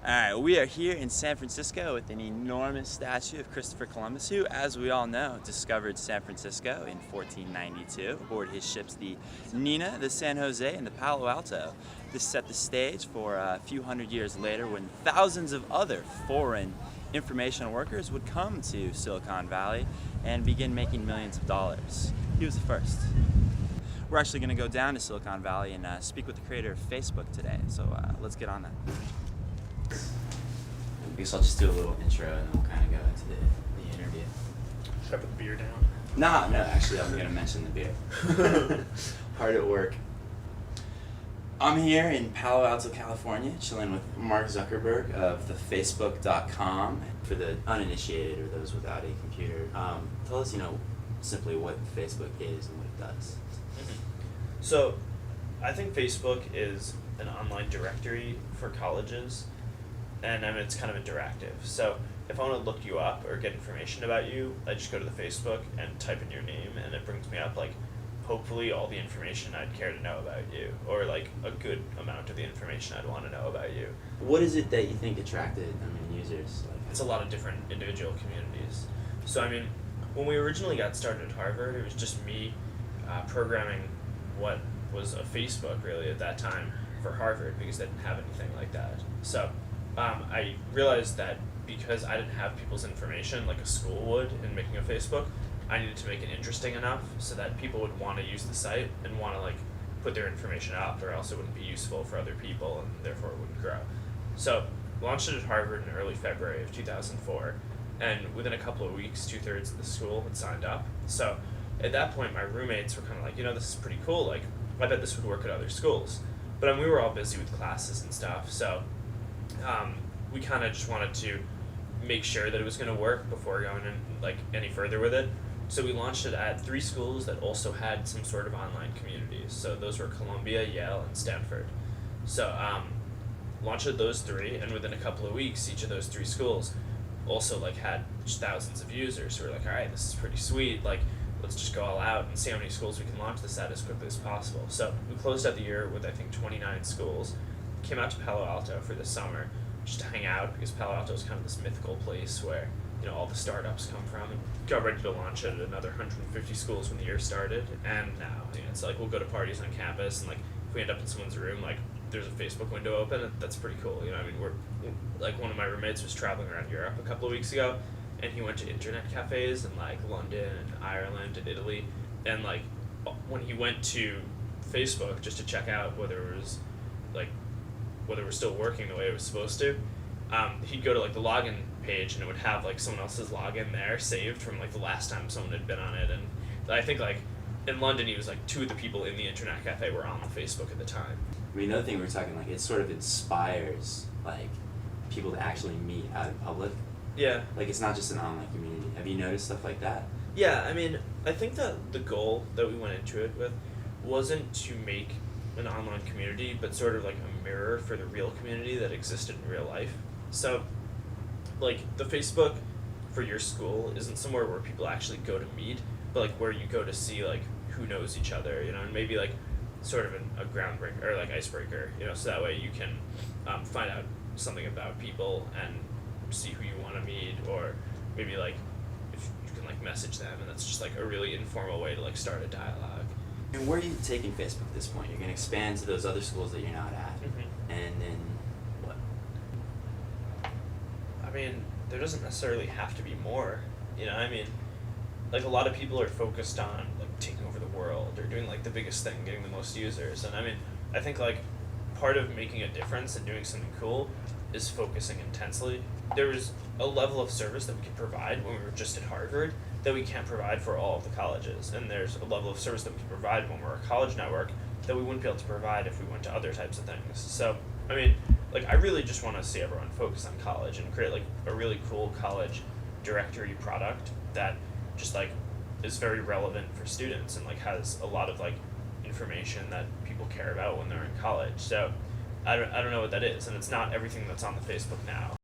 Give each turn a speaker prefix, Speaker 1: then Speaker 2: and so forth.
Speaker 1: Alright, we are here in San Francisco with an enormous statue of Christopher Columbus, who, as we all know, discovered San Francisco in 1492 aboard his ships the Nina, the San Jose, and the Palo Alto. This set the stage for a few hundred years later when thousands of other foreign information workers would come to Silicon Valley and begin making millions of dollars. He was the first. We're actually going to go down to Silicon Valley and speak with the creator of Facebook today, so let's get on that.
Speaker 2: I guess I'll just do a little intro and then we'll kind of go into the interview.
Speaker 3: Should I put the beer down?
Speaker 2: No, actually I'm going to mention the beer. Hard at work. I'm here in Palo Alto, California, chilling with Mark Zuckerberg of the Facebook.com. For the uninitiated or those without a computer, tell us, simply what Facebook is and what it does.
Speaker 3: So, I think Facebook is an online directory for colleges, and it's kind of interactive. So, if I want to look you up or get information about you, I just go to the Facebook and type in your name, and it brings me up, hopefully all the information I'd care to know about you, or a good amount of the information I'd want to know about you.
Speaker 2: What is it that you think attracted users?
Speaker 3: It's a lot of different individual communities. So, when we originally got started at Harvard, it was just me programming what was a Facebook, really, at that time for Harvard, because they didn't have anything like that. So, I realized that because I didn't have people's information like a school would in making a Facebook, I needed to make it interesting enough so that people would want to use the site and want to put their information up, or else it wouldn't be useful for other people and therefore it wouldn't grow. So, launched it at Harvard in early February of 2004, and within a couple of weeks, 2/3 of the school had signed up. So, at that point, my roommates were kind of this is pretty cool. I bet this would work at other schools. But we were all busy with classes and stuff, so we kind of just wanted to make sure that it was going to work before going in any further with it. So we launched it at 3 schools that also had some sort of online communities. So those were Columbia, Yale, and Stanford. So launched at those 3, and within a couple of weeks, each of those 3 schools also had just thousands of users who were all right, this is pretty sweet. Let's just go all out and see how many schools we can launch this at as quickly as possible. So we closed out the year with, I think, 29 schools. Came out to Palo Alto for the summer just to hang out, because Palo Alto is kind of this mythical place where all the startups come from. And got ready to launch it at another 150 schools when the year started. And now it's we'll go to parties on campus, and if we end up in someone's room, there's a Facebook window open, and that's pretty cool. We're one of my roommates was traveling around Europe a couple of weeks ago, and he went to internet cafes in London and Ireland and Italy, and when he went to Facebook just to check out whether it was whether it was still working the way it was supposed to, he'd go to the login page, and it would have someone else's login there saved from the last time someone had been on it. And I think in London he was 2 of the people in the internet cafe were on the Facebook at the time.
Speaker 2: Another thing we were talking it sort of inspires people to actually meet out in public.
Speaker 3: Yeah.
Speaker 2: It's not just an online community. Have you noticed stuff like that?
Speaker 3: Yeah, I think that the goal that we went into it with wasn't to make an online community, but sort of a mirror for the real community that existed in real life. So, the Facebook for your school isn't somewhere where people actually go to meet, but where you go to see who knows each other, and maybe sort of a groundbreaker or icebreaker, so that way you can find out something about people and see who you want to meet, or maybe if you can message them, and that's just a really informal way to start a dialogue.
Speaker 2: And where are you taking Facebook at this point? You're going to expand to those other schools that you're not at, and then what?
Speaker 3: There doesn't necessarily have to be more. A lot of people are focused on taking over the world or doing the biggest thing, getting the most users, and I think part of making a difference and doing something cool is focusing intensely. There's a level of service that we can provide when we were just at Harvard that we can't provide for all of the colleges, and there's a level of service that we can provide when we're a college network that we wouldn't be able to provide if we went to other types of things. So, I really just want to see everyone focus on college and create a really cool college directory product that just is very relevant for students and has a lot of information that people care about when they're in college. So I don't know what that is, and it's not everything that's on the Facebook now.